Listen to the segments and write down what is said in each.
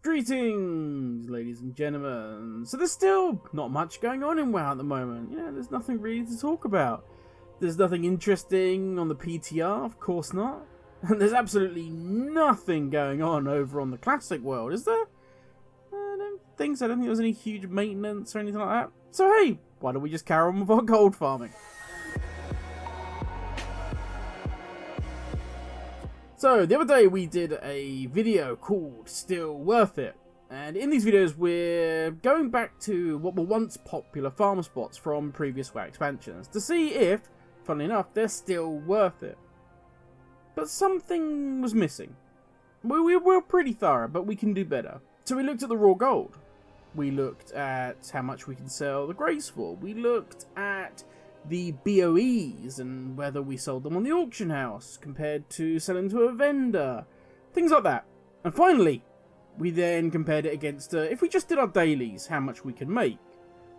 Greetings, ladies and gentlemen. So there's still not much going on in WoW at the moment. Yeah, there's nothing really to talk about. There's nothing interesting on the PTR, of course not. And there's absolutely nothing going on over on the Classic world, is there? I don't think so. I don't think there was any huge maintenance or anything like that. So hey, why don't we just carry on with our gold farming? So, the other day we did a video called Still Worth It, and in these videos we're going back to what were once popular farm spots from previous WoW expansions to see if, funnily enough, they're still worth it. But something was missing. We were pretty thorough, but we can do better. So we looked at the raw gold. We looked at how much we can sell the Grace for. We looked at the BOEs and whether we sold them on the auction house compared to selling to a vendor, things like that. And finally, we then compared it against if we just did our dailies, how much we can make.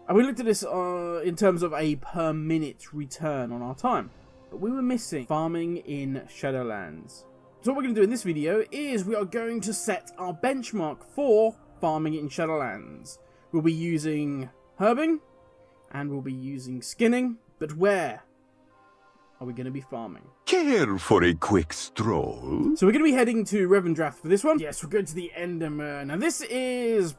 And we looked at this in terms of a per minute return on our time. But we were missing farming in Shadowlands. So what we're going to do in this video is we are going to set our benchmark for farming in Shadowlands. We'll be using herbing and we'll be using skinning. But where are we going to be farming? Care for a quick stroll? So we're going to be heading to Revendreth for this one. Yes, we're going to the Enderman. Now this is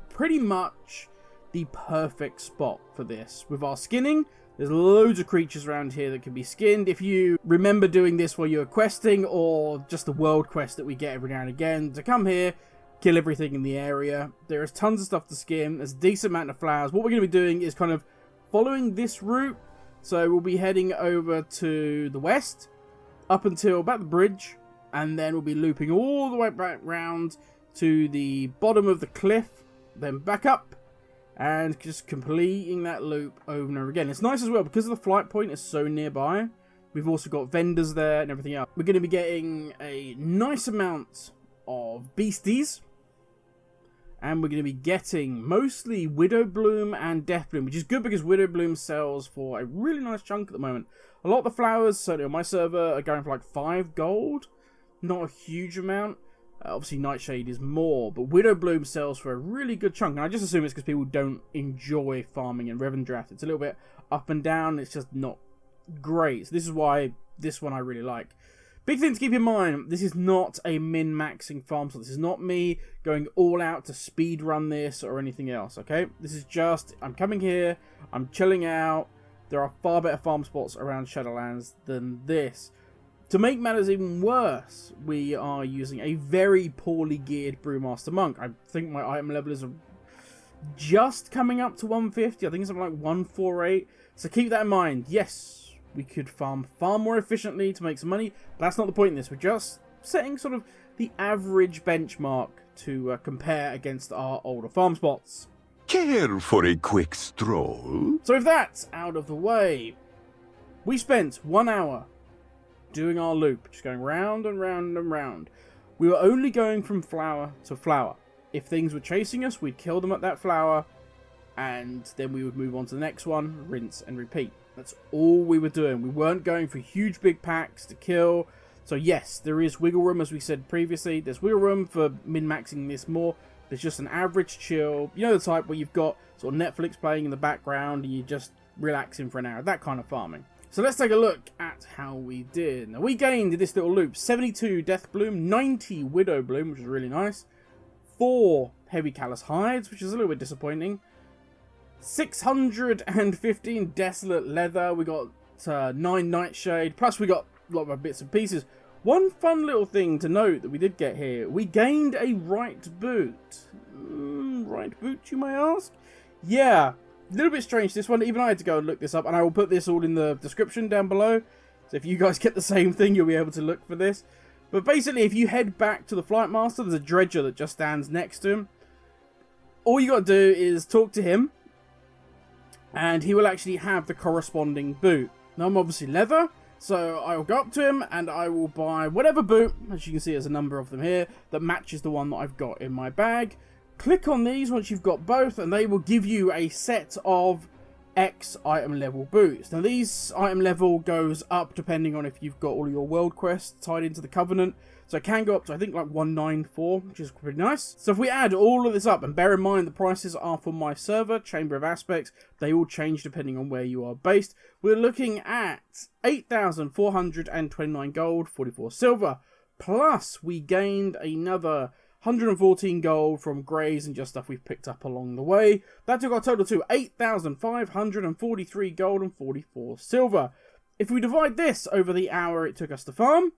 pretty much the perfect spot for this. With our skinning, there's loads of creatures around here that can be skinned. If you remember doing this while you were questing, or just the world quest that we get every now and again, to come here, kill everything in the area. There is tons of stuff to skin. There's a decent amount of flowers. What we're going to be doing is kind of following this route. So we'll be heading over to the west, up until about the bridge, and then we'll be looping all the way back round to the bottom of the cliff, then back up, and just completing that loop over and over again. It's nice as well, because the flight point is so nearby. We've also got vendors there and everything else. We're going to be getting a nice amount of beasties. And we're going to be getting mostly Widowbloom and Deathbloom, which is good because Widowbloom sells for a really nice chunk at the moment. A lot of the flowers, certainly on my server, are going for like 5 gold. Not a huge amount. Obviously Nightshade is more, but Widowbloom sells for a really good chunk. And I just assume it's because people don't enjoy farming in Revendreth. It's a little bit up and down. It's just not great. So this is why this one I really like. Big thing to keep in mind, this is not a min-maxing farm slot. This is not me going all out to speed run this or anything else, okay? This is just, I'm coming here, I'm chilling out. There are far better farm spots around Shadowlands than this. To make matters even worse, we are using a very poorly geared Brewmaster Monk. I think my item level is just coming up to 150. I think it's something like 148. So keep that in mind. Yes, we could farm far more efficiently to make some money, but that's not the point in this. We're just setting sort of the average benchmark to compare against our older farm spots. Care for a quick stroll? So with that out of the way, we spent 1 hour doing our loop, just going round and round and round. We were only going from flower to flower. If things were chasing us, we'd kill them at that flower, and then we would move on to the next one, rinse and repeat. That's all we were doing. We weren't going for huge big packs to kill. So yes, there is wiggle room, as we said previously. There's wiggle room for min-maxing this more. There's just an average chill. You know, the type where you've got sort of Netflix playing in the background and you're just relaxing for an hour. That kind of farming. So let's take a look at how we did. Now we gained in this little loop 72 Deathbloom, 90 Widowbloom, which is really nice. 4 Heavy Callous Hides, which is a little bit disappointing. 615 Desolate Leather. We got 9 Nightshade. Plus we got a lot of bits and pieces. One fun little thing to note that we did get here. We gained a right boot. Right boot, you may ask? Yeah. A little bit strange, this one. Even I had to go and look this up. And I will put this all in the description down below. So if you guys get the same thing, you'll be able to look for this. But basically, if you head back to the Flight Master, there's a dredger that just stands next to him. All you got to do is talk to him. And he will actually have the corresponding boot. Now I'm obviously leather, so I will go up to him and I will buy whatever boot, as you can see there's a number of them here, that matches the one that I've got in my bag. Click on these once you've got both and they will give you a set of X item level boots. Now these item level goes up depending on if you've got all your world quests tied into the Covenant. So it can go up to, I think, like 194, which is pretty nice. So if we add all of this up, and bear in mind the prices are for my server, Chamber of Aspects, they all change depending on where you are based. We're looking at 8,429 gold, 44 silver. Plus, we gained another 114 gold from grays and just stuff we've picked up along the way. That took our total to 8,543 gold and 44 silver. If we divide this over the hour it took us to farm,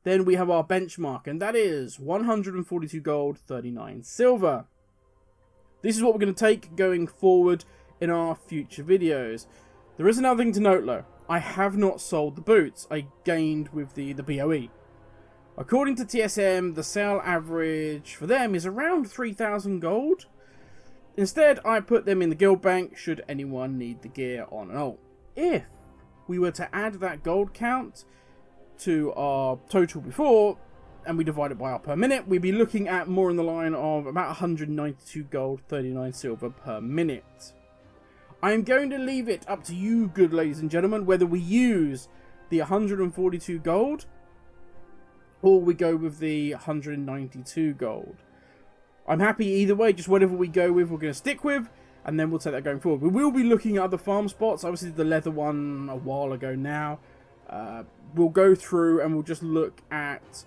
then we have our benchmark, and that is 142 gold, 39 silver. This is what we're going to take going forward in our future videos. There is another thing to note though. I have not sold the boots I gained with the BOE. According to TSM, the sale average for them is around 3,000 gold. Instead, I put them in the guild bank should anyone need the gear on and all. If we were to add that gold count to our total before, and we divide it by our per minute, we'd be looking at more in the line of about 192 gold, 39 silver per minute. I am going to leave it up to you, good ladies and gentlemen, whether we use the 142 gold or we go with the 192 gold. I'm happy either way, just whatever we go with, we're going to stick with, and then we'll take that going forward. We will be looking at other farm spots. Obviously, the leather one a while ago now. We'll go through and we'll just look at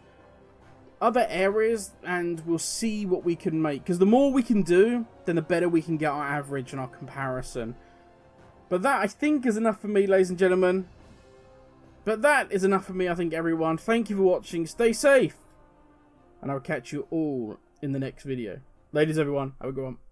other areas and we'll see what we can make. Because the more we can do, then the better we can get our average and our comparison. But that, I think, is enough for me, ladies and gentlemen. But that is enough for me, I think, everyone. Thank you for watching. Stay safe. And I'll catch you all in the next video. Ladies, everyone, have a good one.